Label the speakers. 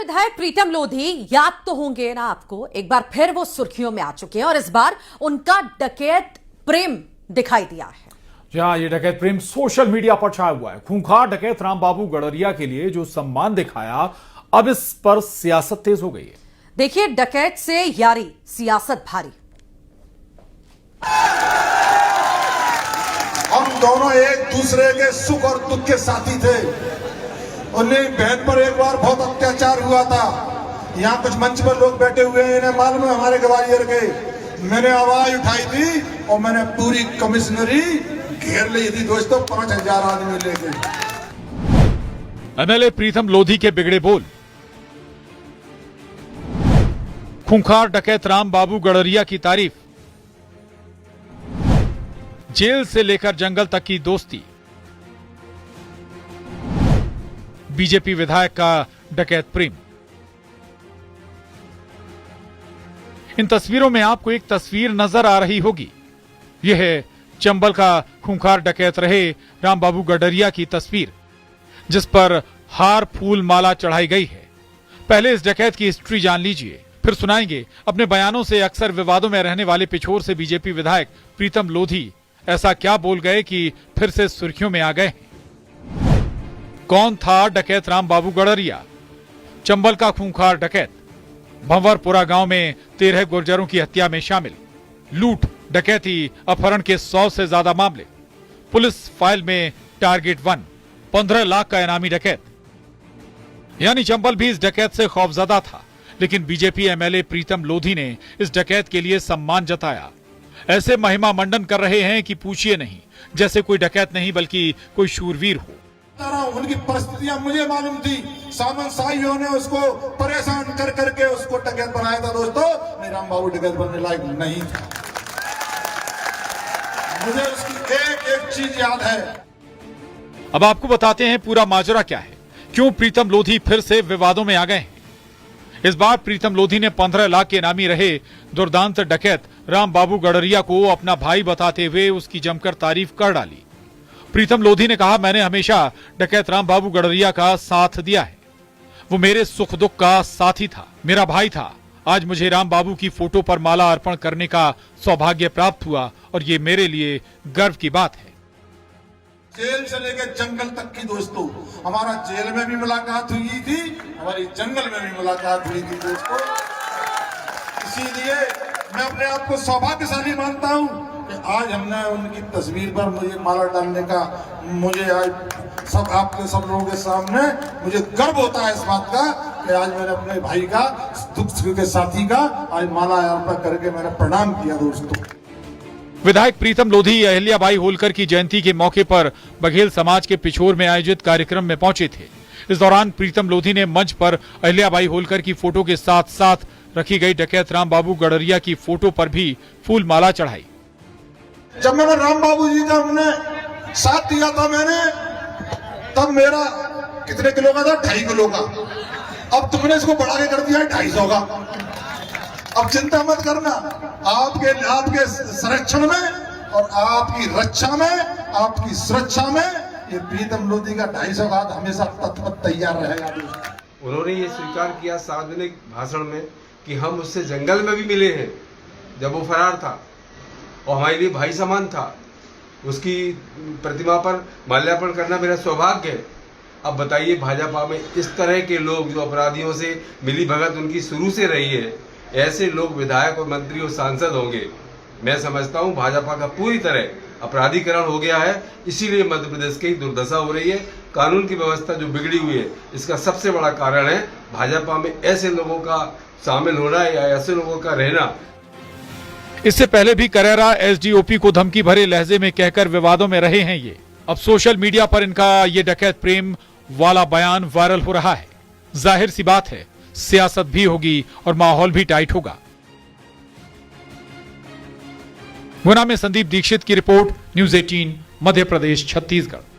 Speaker 1: विधायक प्रीतम लोधी, याद तो होंगे ना आपको, एक बार फिर वो सुर्खियों में आ चुके हैं और इस बार उनका डकैत प्रेम दिखाई दिया है।
Speaker 2: जहां ये डकैत प्रेम सोशल मीडिया पर छाया हुआ है। खूंखार डकैत रामबाबू गडरिया के लिए जो सम्मान दिखाया, अब इस पर सियासत तेज हो गई है।
Speaker 1: देखिए, डकैत से यारी, सियासत भारी।
Speaker 3: हम दोनों एक दूसरे के सुख और दुख के साथी थे। उन्हें बहन पर एक बार बहुत अत्याचार हुआ था। यहाँ कुछ मंच पर लोग बैठे हुए हैं, इन्हें मालूम है हमारे ग्वालियर के। मैंने आवाज उठाई थी और मैंने पूरी कमिश्नरी घेर ली थी दोस्तों, 5000 आदमी लेके।
Speaker 2: एमएलए प्रीतम लोधी के बिगड़े बोल। खूंखार डकैत रामबाबू गडरिया की तारीफ। जेल से लेकर जंगल तक की दोस्ती। बीजेपी विधायक का डकैत प्रेम। इन तस्वीरों में आपको एक तस्वीर नजर आ रही होगी। यह है चंबल का खूंखार डकैत रहे रामबाबू गडरिया की तस्वीर, जिस पर हार फूल माला चढ़ाई गई है। पहले इस डकैत की हिस्ट्री जान लीजिए, फिर सुनाएंगे अपने बयानों से अक्सर विवादों में रहने वाले पिछोर से बीजेपी विधायक प्रीतम लोधी ऐसा क्या बोल गए कि फिर से सुर्खियों में आ गए। कौन था डकैत रामबाबू गडरिया? चंबल का खूंखार डकैत, भंवरपुरा गांव में 13 गुर्जरों की हत्या में शामिल। लूट, डकैती, अपहरण के 100 से ज्यादा मामले। पुलिस फाइल में टारगेट 1, 15 लाख का इनामी डकैत। यानी चंबल भी इस डकैत से खौफजदा था, लेकिन बीजेपी एमएलए प्रीतम लोधी ने इस डकैत के लिए सम्मान जताया। ऐसे महिमा मंडन कर रहे हैं कि पूछिए नहीं, जैसे कोई डकैत नहीं बल्कि कोई शूरवीर हो।
Speaker 3: उनकी परिस्थितियां मुझे मालूम थी। सामन साहियों ने उसको परेशान कर करके उसको डकैत बनाया था दोस्तों। नहीं, रामबाबू डकैत बनने लायक नहीं था। मुझे उसकी एक एक चीज याद है।
Speaker 2: अब आपको बताते हैं पूरा माजरा क्या है, क्यों प्रीतम लोधी फिर से विवादों में आ गए हैं। इस बार प्रीतम लोधी ने 15 लाख के इनामी रहे दुर्दांत डकैत रामबाबू गडरिया को अपना भाई बताते हुए उसकी जमकर तारीफ कर डाली। प्रीतम लोधी ने कहा, मैंने हमेशा डकैत रामबाबू गडरिया का साथ दिया है। वो मेरे सुख दुख का साथी था, मेरा भाई था। आज मुझे रामबाबू की फोटो पर माला अर्पण करने का सौभाग्य प्राप्त हुआ और ये मेरे लिए गर्व की बात है।
Speaker 3: जेल से लेकर जंगल तक की दोस्तों, हमारा जेल में भी मुलाकात हुई थी, हमारी जंगल में भी मुलाकात हुई थी दोस्तों। इसीलिए मैं अपने आप को सौभाग्यशाली मानता हूं कि आज हमने उनकी तस्वीर पर मुझे माला डालने का, मुझे आज सब लोगों के सामने मुझे गर्व होता है इस बात का कि आज मैंने अपने भाई का, दुख के साथी का आज माला अर्पण करके मैंने प्रणाम किया दोस्तों।
Speaker 2: विधायक प्रीतम लोधी अहिल्याबाई होलकर की जयंती के मौके पर बघेल समाज के पिछोर में आयोजित कार्यक्रम में पहुंचे थे। इस दौरान प्रीतम लोधी ने मंच पर अहिल्याबाई होलकर की फोटो के साथ साथ रखी गई डकैत रामबाबू गडरिया की फोटो पर भी फूल माला चढ़ाई।
Speaker 3: जब मैंने रामबाबू जी का हमने साथ दिया था मैंने, तब मेरा कितने किलो का था? 2.5 किलो का। अब तुमने इसको बढ़ा के कर दिया है 250 का। अब चिंता मत करना, आपके संरक्षण में और आपकी रक्षा में, आपकी सुरक्षा में ये प्रीतम लोधी का 250 का हमेशा तत्पर तैयार रहेगा।
Speaker 4: उन्होंने ये स्वीकार किया सार्वजनिक भाषण में कि हम उससे जंगल में भी मिले हैं जब वो फरार था और हमारे लिए भाई समान था। उसकी प्रतिमा पर माल्यार्पण करना मेरा सौभाग्य है। अब बताइए, भाजपा में इस तरह के लोग जो अपराधियों से मिली भगत उनकी शुरू से रही है, ऐसे लोग विधायक और मंत्री और सांसद होंगे। मैं समझता हूं भाजपा का पूरी तरह अपराधीकरण हो गया है, इसीलिए मध्य प्रदेश की दुर्दशा हो रही है। कानून की व्यवस्था जो बिगड़ी हुई है, इसका सबसे बड़ा कारण है भाजपा में ऐसे लोगों का शामिल होना या ऐसे लोगों का रहना।
Speaker 2: इससे पहले भी करेरा एसडीओपी को धमकी भरे लहजे में कहकर विवादों में रहे हैं ये। अब सोशल मीडिया पर इनका ये डकैत प्रेम वाला बयान वायरल हो रहा है। जाहिर सी बात है, सियासत भी होगी और माहौल भी टाइट होगा। गुना में संदीप दीक्षित की रिपोर्ट, न्यूज़ 18 मध्य प्रदेश छत्तीसगढ़।